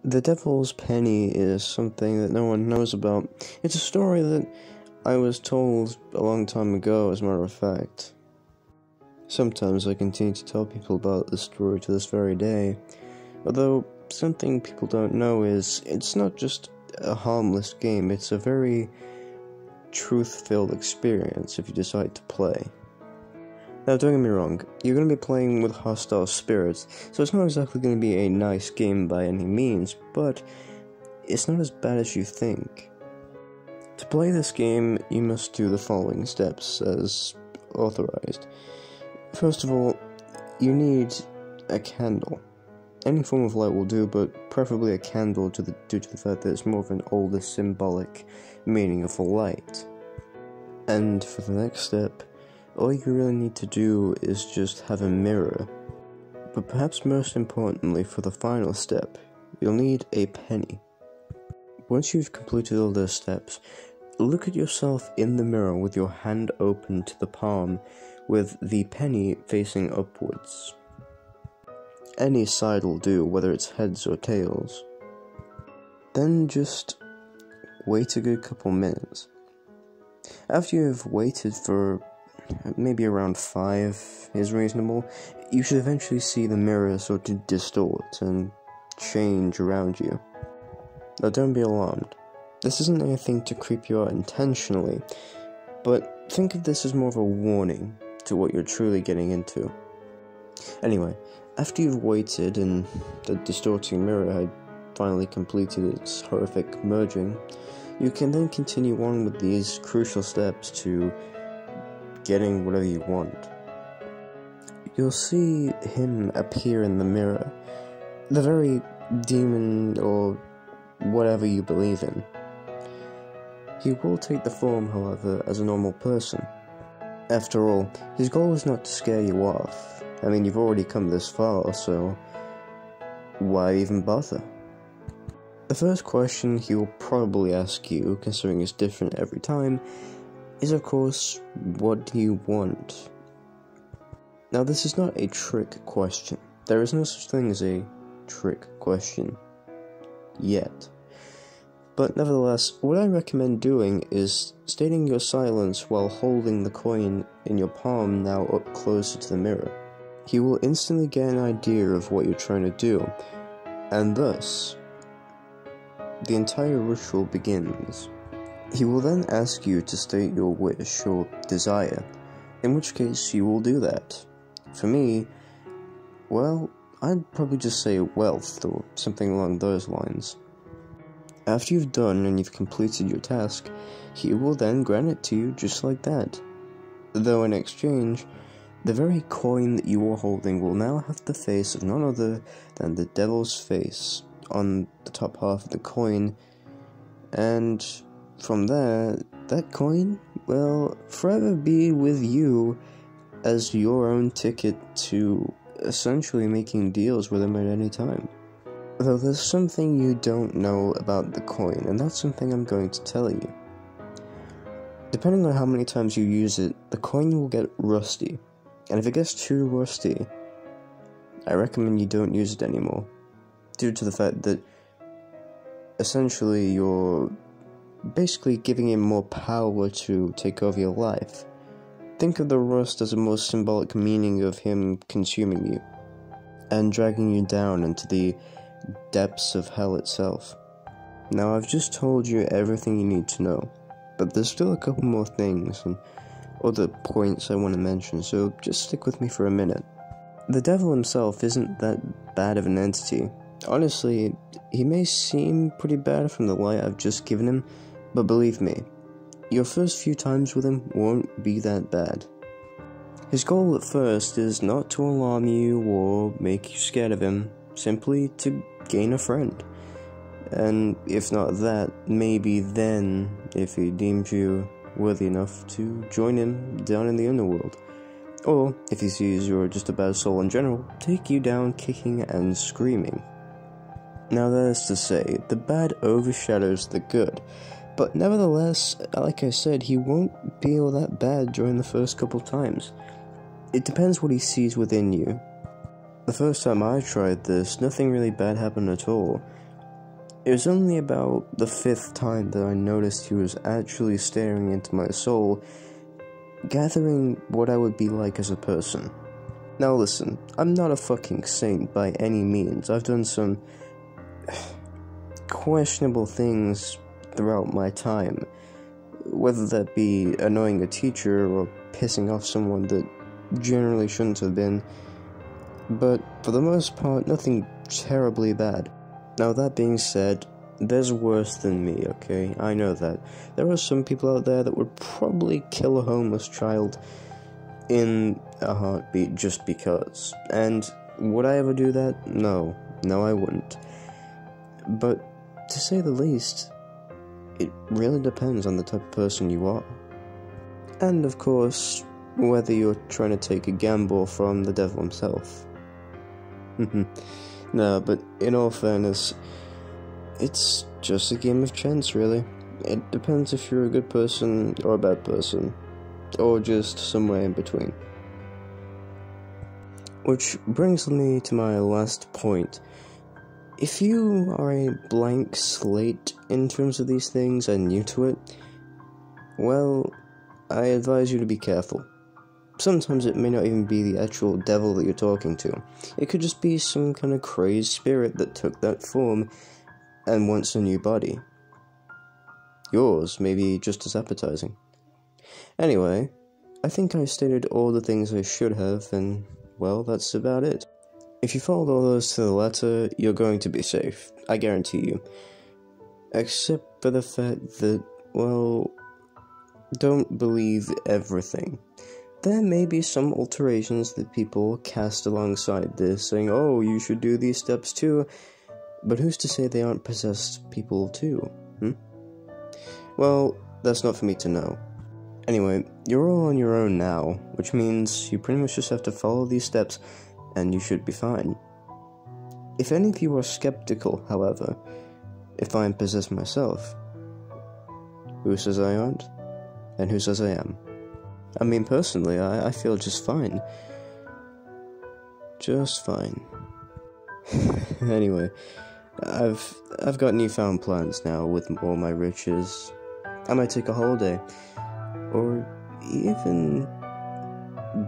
The Devil's Penny is something that no one knows about. It's a story that I was told a long time ago, as a matter of fact. Sometimes I continue to tell people about this story to this very day, although something people don't know is it's not just a harmless game, it's a very truth-filled experience if you decide to play. Now, don't get me wrong, you're going to be playing with hostile spirits, so it's not exactly going to be a nice game by any means, but it's not as bad as you think. To play this game, you must do the following steps as authorized. First of all, you need a candle. Any form of light will do, but preferably a candle due to the fact that it's more of an older symbolic meaning of a light. And for the next step, all you really need to do is just have a mirror. But perhaps most importantly, for the final step, you'll need a penny. Once you've completed all those steps, look at yourself in the mirror with your hand open to the palm, with the penny facing upwards. Any side will do, whether it's heads or tails. Then just wait a good couple minutes. After you've waited for maybe around 5 is reasonable, you should eventually see the mirror sort of distort and change around you. Now don't be alarmed. This isn't anything to creep you out intentionally, but think of this as more of a warning to what you're truly getting into. Anyway, after you've waited and the distorting mirror had finally completed its horrific merging, you can then continue on with these crucial steps to getting whatever you want. You'll see him appear in the mirror, the very demon or whatever you believe in. He will take the form, however, as a normal person. After all, his goal is not to scare you off. I mean, you've already come this far, so why even bother? The first question he will probably ask you, considering it's different every time, is of course, what do you want? Now, this is not a trick question. There is no such thing as a trick question. Yet. But nevertheless, what I recommend doing is stating your silence while holding the coin in your palm now up closer to the mirror. He will instantly get an idea of what you're trying to do, and thus, the entire ritual begins. He will then ask you to state your wish or desire, in which case you will do that. For me, well, I'd probably just say wealth or something along those lines. After you've done and you've completed your task, he will then grant it to you just like that. Though in exchange, the very coin that you are holding will now have the face of none other than the devil's face on the top half of the coin, and from there, that coin will forever be with you as your own ticket to essentially making deals with him at any time. Though there's something you don't know about the coin, and that's something I'm going to tell you. Depending on how many times you use it, the coin will get rusty, and if it gets too rusty, I recommend you don't use it anymore, due to the fact that essentially you're basically giving him more power to take over your life. Think of the rust as a more symbolic meaning of him consuming you, and dragging you down into the depths of hell itself. Now, I've just told you everything you need to know, but there's still a couple more things and other points I want to mention, so just stick with me for a minute. The devil himself isn't that bad of an entity. Honestly, he may seem pretty bad from the light I've just given him, but believe me, your first few times with him won't be that bad. His goal at first is not to alarm you or make you scared of him, simply to gain a friend. And if not that, maybe then, if he deems you worthy enough to join him down in the underworld. Or, if he sees you're just a bad soul in general, take you down kicking and screaming. Now that is to say, the bad overshadows the good, but nevertheless, like I said, he won't be all that bad during the first couple times. It depends what he sees within you. The first time I tried this, nothing really bad happened at all. It was only about the 5th time that I noticed he was actually staring into my soul, gathering what I would be like as a person. Now listen, I'm not a fucking saint by any means. I've done some questionable things throughout my time, whether that be annoying a teacher or pissing off someone that generally shouldn't have been, but for the most part, nothing terribly bad. Now that being said, there's worse than me, okay? I know that. There are some people out there that would probably kill a homeless child in a heartbeat just because. And would I ever do that? No. No, I wouldn't. But, to say the least, it really depends on the type of person you are. And, of course, whether you're trying to take a gamble from the devil himself. No, but in all fairness, it's just a game of chance, really. It depends if you're a good person or a bad person, or just somewhere in between. Which brings me to my last point. If you are a blank slate in terms of these things and new to it, well, I advise you to be careful. Sometimes it may not even be the actual devil that you're talking to. It could just be some kind of crazed spirit that took that form and wants a new body. Yours may be just as appetizing. Anyway, I think I stated all the things I should have, and, well, that's about it. If you followed all those to the letter, you're going to be safe. I guarantee you. Except for the fact that, well, don't believe everything. There may be some alterations that people cast alongside this, saying, oh, you should do these steps too, but who's to say they aren't possessed people too, Well, that's not for me to know. Anyway, you're all on your own now, which means you pretty much just have to follow these steps, and you should be fine. If any of you are skeptical, however, if I am possessed myself, who says I aren't? And who says I am? I mean, personally, I feel just fine. Just fine. Anyway, I've got newfound plans now with all my riches. I might take a holiday, or even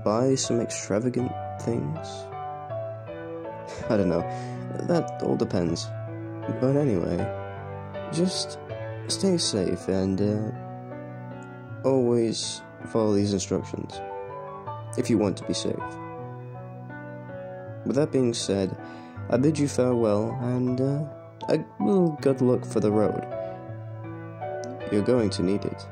buy some extravagant things. I don't know, that all depends. But anyway, just stay safe and always follow these instructions, if you want to be safe. With that being said, I bid you farewell, and a little good luck for the road. You're going to need it.